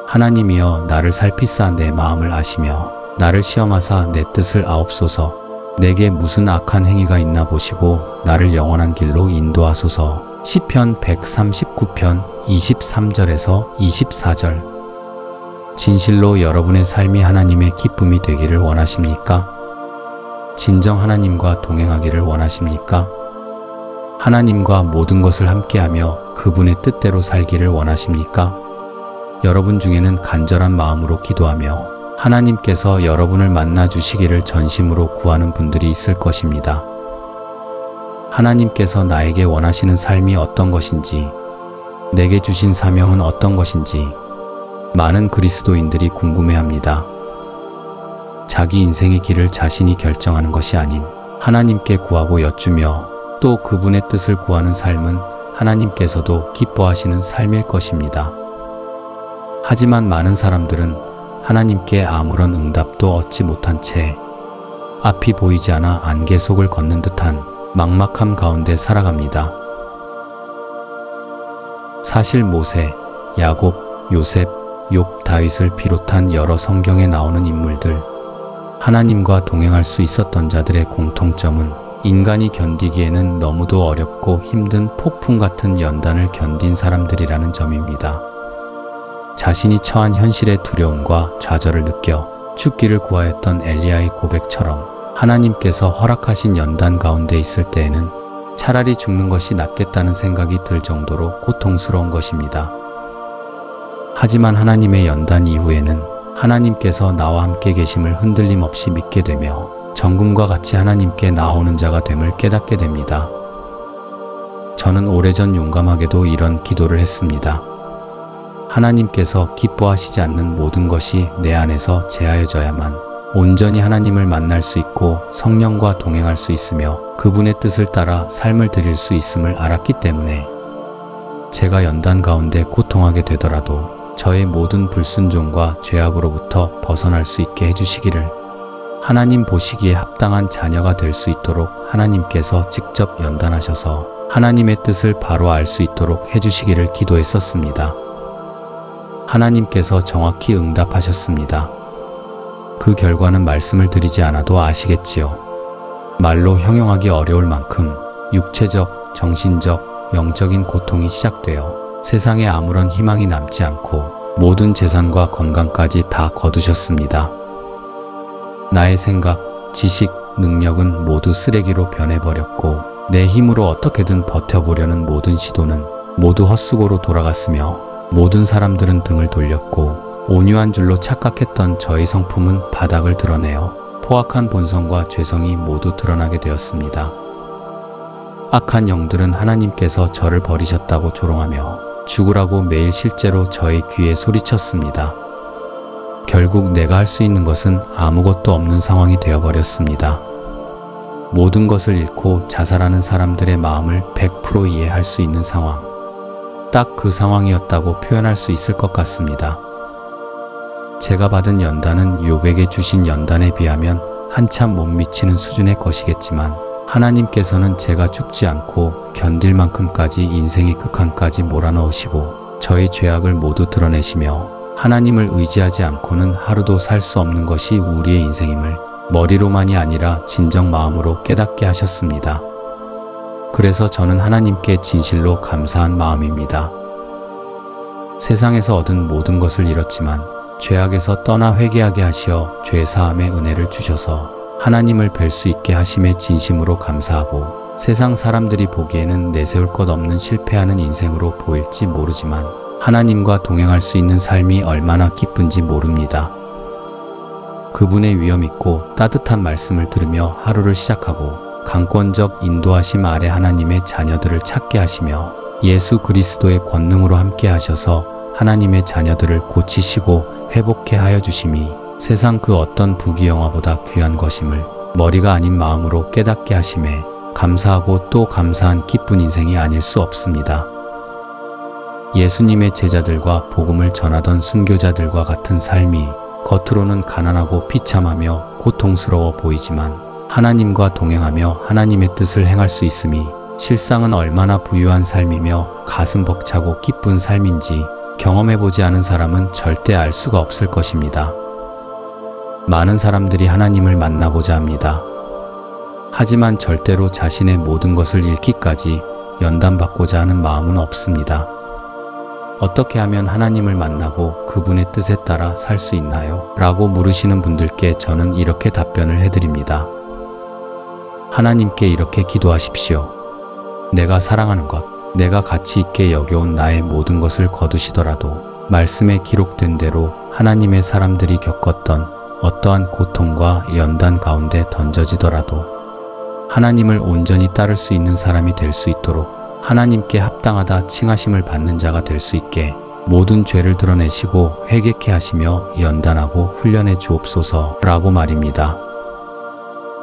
하나님이여 나를 살피사 내 마음을 아시며 나를 시험하사 내 뜻을 아옵소서. 내게 무슨 악한 행위가 있나 보시고 나를 영원한 길로 인도하소서. 시편 139편 23절에서 24절. 진실로 여러분의 삶이 하나님의 기쁨이 되기를 원하십니까? 진정 하나님과 동행하기를 원하십니까? 하나님과 모든 것을 함께하며 그분의 뜻대로 살기를 원하십니까? 여러분 중에는 간절한 마음으로 기도하며 하나님께서 여러분을 만나 주시기를 전심으로 구하는 분들이 있을 것입니다. 하나님께서 나에게 원하시는 삶이 어떤 것인지, 내게 주신 사명은 어떤 것인지 많은 그리스도인들이 궁금해합니다. 자기 인생의 길을 자신이 결정하는 것이 아닌 하나님께 구하고 여쭈며 또 그분의 뜻을 구하는 삶은 하나님께서도 기뻐하시는 삶일 것입니다. 하지만 많은 사람들은 하나님께 아무런 응답도 얻지 못한 채 앞이 보이지 않아 안개 속을 걷는 듯한 막막함 가운데 살아갑니다. 사실 모세, 야곱, 요셉, 욥, 다윗을 비롯한 여러 성경에 나오는 인물들, 하나님과 동행할 수 있었던 자들의 공통점은 인간이 견디기에는 너무도 어렵고 힘든 폭풍 같은 연단을 견딘 사람들이라는 점입니다. 자신이 처한 현실의 두려움과 좌절을 느껴 죽기를 구하였던 엘리야의 고백처럼 하나님께서 허락하신 연단 가운데 있을 때에는 차라리 죽는 것이 낫겠다는 생각이 들 정도로 고통스러운 것입니다. 하지만 하나님의 연단 이후에는 하나님께서 나와 함께 계심을 흔들림 없이 믿게 되며 정금과 같이 하나님께 나오는 자가 됨을 깨닫게 됩니다. 저는 오래전 용감하게도 이런 기도를 했습니다. 하나님께서 기뻐하시지 않는 모든 것이 내 안에서 제하여져야만 온전히 하나님을 만날 수 있고 성령과 동행할 수 있으며 그분의 뜻을 따라 삶을 드릴 수 있음을 알았기 때문에 제가 연단 가운데 고통하게 되더라도 저의 모든 불순종과 죄악으로부터 벗어날 수 있게 해주시기를, 하나님 보시기에 합당한 자녀가 될 수 있도록 하나님께서 직접 연단하셔서 하나님의 뜻을 바로 알 수 있도록 해주시기를 기도했었습니다. 하나님께서 정확히 응답하셨습니다. 그 결과는 말씀을 드리지 않아도 아시겠지요. 말로 형용하기 어려울 만큼 육체적, 정신적, 영적인 고통이 시작되어 세상에 아무런 희망이 남지 않고 모든 재산과 건강까지 다 거두셨습니다. 나의 생각, 지식, 능력은 모두 쓰레기로 변해버렸고 내 힘으로 어떻게든 버텨보려는 모든 시도는 모두 헛수고로 돌아갔으며 모든 사람들은 등을 돌렸고 온유한 줄로 착각했던 저의 성품은 바닥을 드러내어 포악한 본성과 죄성이 모두 드러나게 되었습니다. 악한 영들은 하나님께서 저를 버리셨다고 조롱하며 죽으라고 매일 실제로 저의 귀에 소리쳤습니다. 결국 내가 할 수 있는 것은 아무것도 없는 상황이 되어버렸습니다. 모든 것을 잃고 자살하는 사람들의 마음을 100% 이해할 수 있는 상황. 딱 그 상황이었다고 표현할 수 있을 것 같습니다. 제가 받은 연단은 욥에게 주신 연단에 비하면 한참 못 미치는 수준의 것이겠지만 하나님께서는 제가 죽지 않고 견딜 만큼까지 인생의 극한까지 몰아넣으시고 저의 죄악을 모두 드러내시며 하나님을 의지하지 않고는 하루도 살 수 없는 것이 우리의 인생임을 머리로만이 아니라 진정 마음으로 깨닫게 하셨습니다. 그래서 저는 하나님께 진실로 감사한 마음입니다. 세상에서 얻은 모든 것을 잃었지만 죄악에서 떠나 회개하게 하시어 죄사함의 은혜를 주셔서 하나님을 뵐 수 있게 하심에 진심으로 감사하고 세상 사람들이 보기에는 내세울 것 없는 실패하는 인생으로 보일지 모르지만 하나님과 동행할 수 있는 삶이 얼마나 기쁜지 모릅니다. 그분의 위엄 있고 따뜻한 말씀을 들으며 하루를 시작하고 강권적 인도하심 아래 하나님의 자녀들을 찾게 하시며 예수 그리스도의 권능으로 함께 하셔서 하나님의 자녀들을 고치시고 회복케 하여 주심이 세상 그 어떤 부귀영화보다 귀한 것임을 머리가 아닌 마음으로 깨닫게 하심에 감사하고 또 감사한 기쁜 인생이 아닐 수 없습니다. 예수님의 제자들과 복음을 전하던 순교자들과 같은 삶이 겉으로는 가난하고 비참하며 고통스러워 보이지만 하나님과 동행하며 하나님의 뜻을 행할 수 있음이 실상은 얼마나 부유한 삶이며 가슴 벅차고 기쁜 삶인지 경험해보지 않은 사람은 절대 알 수가 없을 것입니다. 많은 사람들이 하나님을 만나고자 합니다. 하지만 절대로 자신의 모든 것을 잃기까지 연단받고자 하는 마음은 없습니다. 어떻게 하면 하나님을 만나고 그분의 뜻에 따라 살 수 있나요? 라고 물으시는 분들께 저는 이렇게 답변을 해드립니다. 하나님께 이렇게 기도하십시오. 내가 사랑하는 것, 내가 가치 있게 여겨온 나의 모든 것을 거두시더라도 말씀에 기록된 대로 하나님의 사람들이 겪었던 어떠한 고통과 연단 가운데 던져지더라도 하나님을 온전히 따를 수 있는 사람이 될 수 있도록 하나님께 합당하다 칭하심을 받는 자가 될 수 있게 모든 죄를 드러내시고 회개케 하시며 연단하고 훈련해 주옵소서라고 말입니다.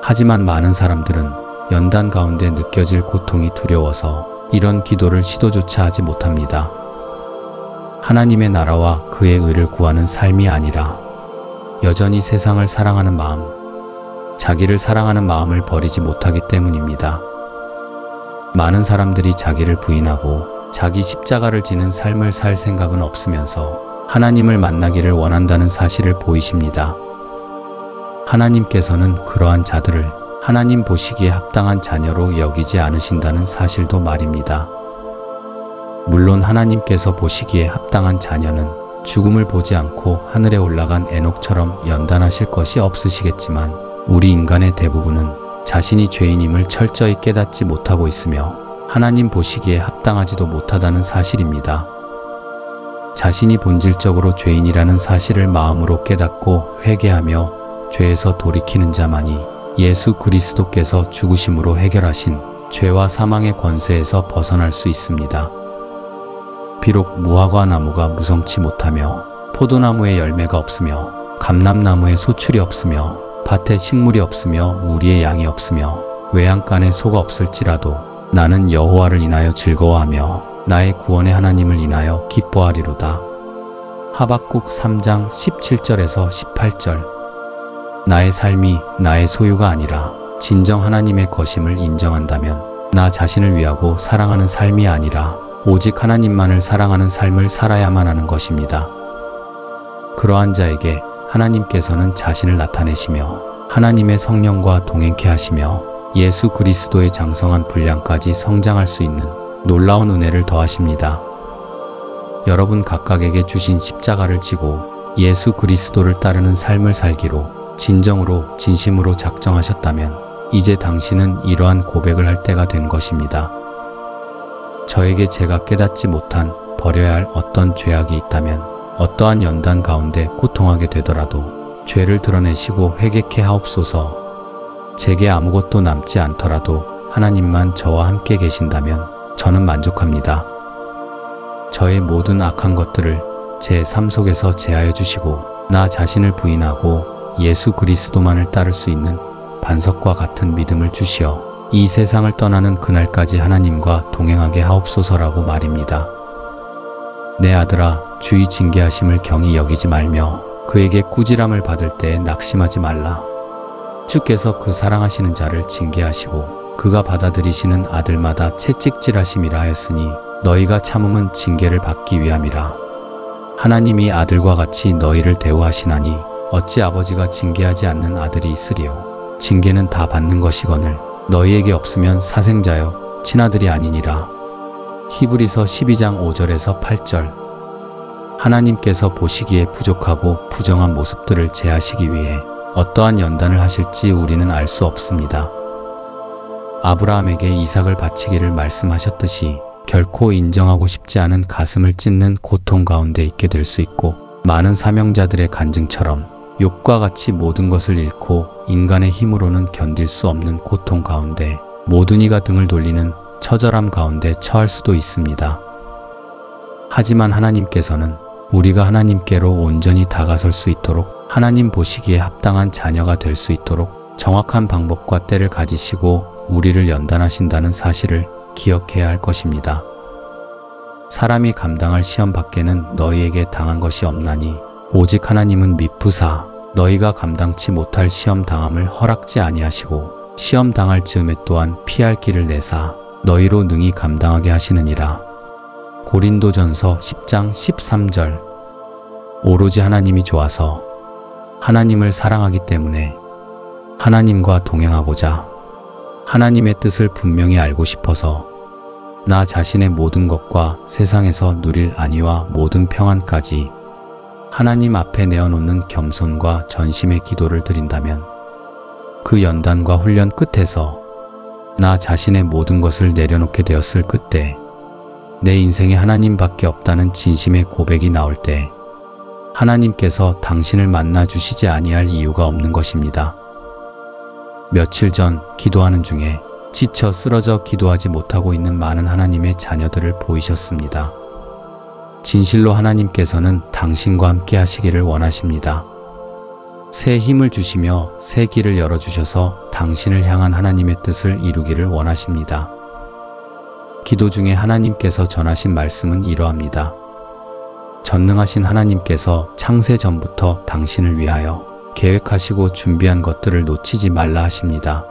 하지만 많은 사람들은 연단 가운데 느껴질 고통이 두려워서 이런 기도를 시도조차 하지 못합니다. 하나님의 나라와 그의 의를 구하는 삶이 아니라 여전히 세상을 사랑하는 마음, 자기를 사랑하는 마음을 버리지 못하기 때문입니다. 많은 사람들이 자기를 부인하고 자기 십자가를 지는 삶을 살 생각은 없으면서 하나님을 만나기를 원한다는 사실을 보이십니다. 하나님께서는 그러한 자들을 하나님 보시기에 합당한 자녀로 여기지 않으신다는 사실도 말입니다. 물론 하나님께서 보시기에 합당한 자녀는 죽음을 보지 않고 하늘에 올라간 에녹처럼 연단하실 것이 없으시겠지만 우리 인간의 대부분은 자신이 죄인임을 철저히 깨닫지 못하고 있으며 하나님 보시기에 합당하지도 못하다는 사실입니다. 자신이 본질적으로 죄인이라는 사실을 마음으로 깨닫고 회개하며 죄에서 돌이키는 자만이 예수 그리스도께서 죽으심으로 해결하신 죄와 사망의 권세에서 벗어날 수 있습니다. 비록 무화과 나무가 무성치 못하며 포도나무에 열매가 없으며 감람나무에 소출이 없으며 밭에 식물이 없으며 우리의 양이 없으며 외양간에 소가 없을지라도 나는 여호와를 인하여 즐거워하며 나의 구원의 하나님을 인하여 기뻐하리로다. 하박국 3장 17절에서 18절. 나의 삶이 나의 소유가 아니라 진정 하나님의 것임을 인정한다면 나 자신을 위하고 사랑하는 삶이 아니라 오직 하나님만을 사랑하는 삶을 살아야만 하는 것입니다. 그러한 자에게 하나님께서는 자신을 나타내시며 하나님의 성령과 동행케 하시며 예수 그리스도의 장성한 분량까지 성장할 수 있는 놀라운 은혜를 더하십니다. 여러분 각각에게 주신 십자가를 지고 예수 그리스도를 따르는 삶을 살기로 진정으로 진심으로 작정하셨다면 이제 당신은 이러한 고백을 할 때가 된 것입니다. 저에게 제가 깨닫지 못한 버려야 할 어떤 죄악이 있다면 어떠한 연단 가운데 고통하게 되더라도 죄를 드러내시고 회개케 하옵소서. 제게 아무것도 남지 않더라도 하나님만 저와 함께 계신다면 저는 만족합니다. 저의 모든 악한 것들을 제 삶 속에서 제하여 주시고 나 자신을 부인하고 예수 그리스도만을 따를 수 있는 반석과 같은 믿음을 주시어 이 세상을 떠나는 그날까지 하나님과 동행하게 하옵소서라고 말입니다. 내 아들아, 주의 징계하심을 경히 여기지 말며 그에게 꾸지람을 받을 때에 낙심하지 말라. 주께서 그 사랑하시는 자를 징계하시고 그가 받아들이시는 아들마다 채찍질하심이라 하였으니 너희가 참음은 징계를 받기 위함이라. 하나님이 아들과 같이 너희를 대우하시나니 어찌 아버지가 징계하지 않는 아들이 있으리요. 징계는 다 받는 것이거늘 너희에게 없으면 사생자여 친아들이 아니니라. 히브리서 12장 5절에서 8절. 하나님께서 보시기에 부족하고 부정한 모습들을 제하시기 위해 어떠한 연단을 하실지 우리는 알 수 없습니다. 아브라함에게 이삭을 바치기를 말씀하셨듯이 결코 인정하고 싶지 않은 가슴을 찢는 고통 가운데 있게 될 수 있고 많은 사명자들의 간증처럼 욥과 같이 모든 것을 잃고 인간의 힘으로는 견딜 수 없는 고통 가운데 모든 이가 등을 돌리는 처절함 가운데 처할 수도 있습니다. 하지만 하나님께서는 우리가 하나님께로 온전히 다가설 수 있도록 하나님 보시기에 합당한 자녀가 될 수 있도록 정확한 방법과 때를 가지시고 우리를 연단하신다는 사실을 기억해야 할 것입니다. 사람이 감당할 시험 밖에는 너희에게 당한 것이 없나니 오직 하나님은 미쁘사 너희가 감당치 못할 시험 당함을 허락지 아니하시고 시험 당할 즈음에 또한 피할 길을 내사 너희로 능히 감당하게 하시느니라. 고린도전서 10장 13절. 오로지 하나님이 좋아서, 하나님을 사랑하기 때문에, 하나님과 동행하고자, 하나님의 뜻을 분명히 알고 싶어서, 나 자신의 모든 것과 세상에서 누릴 안위와 모든 평안까지 하나님 앞에 내어놓는 겸손과 전심의 기도를 드린다면, 그 연단과 훈련 끝에서 나 자신의 모든 것을 내려놓게 되었을 그때, 내 인생에 하나님밖에 없다는 진심의 고백이 나올 때, 하나님께서 당신을 만나 주시지 아니할 이유가 없는 것입니다. 며칠 전 기도하는 중에 지쳐 쓰러져 기도하지 못하고 있는 많은 하나님의 자녀들을 보이셨습니다. 진실로 하나님께서는 당신과 함께 하시기를 원하십니다. 새 힘을 주시며 새 길을 열어주셔서 당신을 향한 하나님의 뜻을 이루기를 원하십니다. 기도 중에 하나님께서 전하신 말씀은 이러합니다. 전능하신 하나님께서 창세 전부터 당신을 위하여 계획하시고 준비한 것들을 놓치지 말라 하십니다.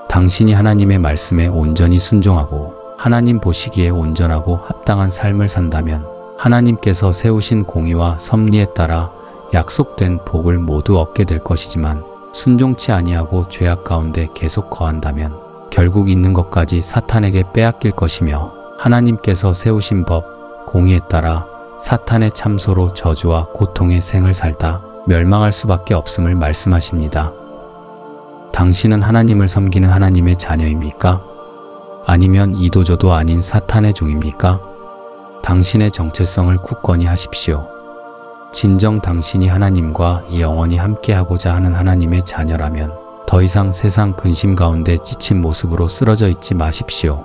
당신이 하나님의 말씀에 온전히 순종하고 하나님 보시기에 온전하고 합당한 삶을 산다면 하나님께서 세우신 공의와 섭리에 따라 약속된 복을 모두 얻게 될 것이지만, 순종치 아니하고 죄악 가운데 계속 거한다면 결국 있는 것까지 사탄에게 빼앗길 것이며, 하나님께서 세우신 법, 공의에 따라 사탄의 참소로 저주와 고통의 생을 살다 멸망할 수밖에 없음을 말씀하십니다. 당신은 하나님을 섬기는 하나님의 자녀입니까? 아니면 이도저도 아닌 사탄의 종입니까? 당신의 정체성을 굳건히 하십시오. 진정 당신이 하나님과 영원히 함께하고자 하는 하나님의 자녀라면 더 이상 세상 근심 가운데 지친 모습으로 쓰러져 있지 마십시오.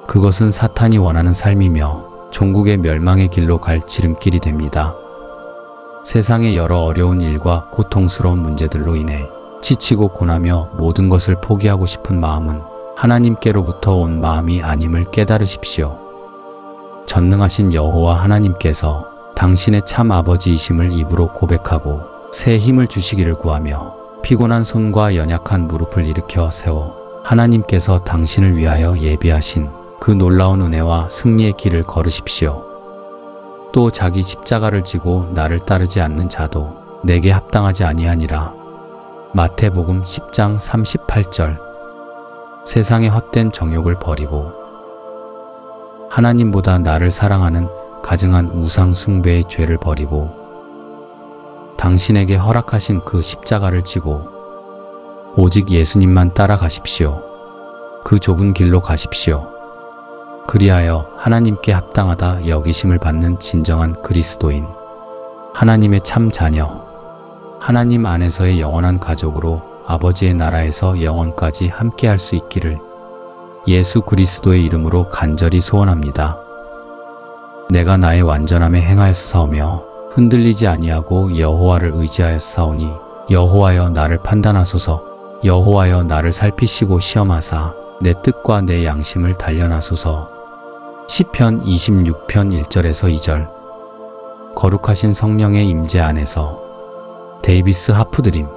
그것은 사탄이 원하는 삶이며 종국의 멸망의 길로 갈 지름길이 됩니다. 세상의 여러 어려운 일과 고통스러운 문제들로 인해 지치고 고나며 모든 것을 포기하고 싶은 마음은 하나님께로부터 온 마음이 아님을 깨달으십시오. 전능하신 여호와 하나님께서 당신의 참 아버지이심을 입으로 고백하고 새 힘을 주시기를 구하며 피곤한 손과 연약한 무릎을 일으켜 세워 하나님께서 당신을 위하여 예비하신 그 놀라운 은혜와 승리의 길을 걸으십시오. 또 자기 십자가를 지고 나를 따르지 않는 자도 내게 합당하지 아니하니라. 마태복음 10장 38절. 세상의 헛된 정욕을 버리고 하나님보다 나를 사랑하는 가증한 우상 숭배의 죄를 버리고 당신에게 허락하신 그 십자가를 지고 오직 예수님만 따라가십시오. 그 좁은 길로 가십시오. 그리하여 하나님께 합당하다 여기심을 받는 진정한 그리스도인, 하나님의 참 자녀, 하나님 안에서의 영원한 가족으로 아버지의 나라에서 영원까지 함께할 수 있기를 예수 그리스도의 이름으로 간절히 소원합니다. 내가 나의 완전함에 행하였사오며 흔들리지 아니하고 여호와를 의지하였사오니 여호와여 나를 판단하소서. 여호와여 나를 살피시고 시험하사 내 뜻과 내 양심을 단련하소서. 시편 26편 1절에서 2절. 거룩하신 성령의 임재 안에서 데이비스 하프드림.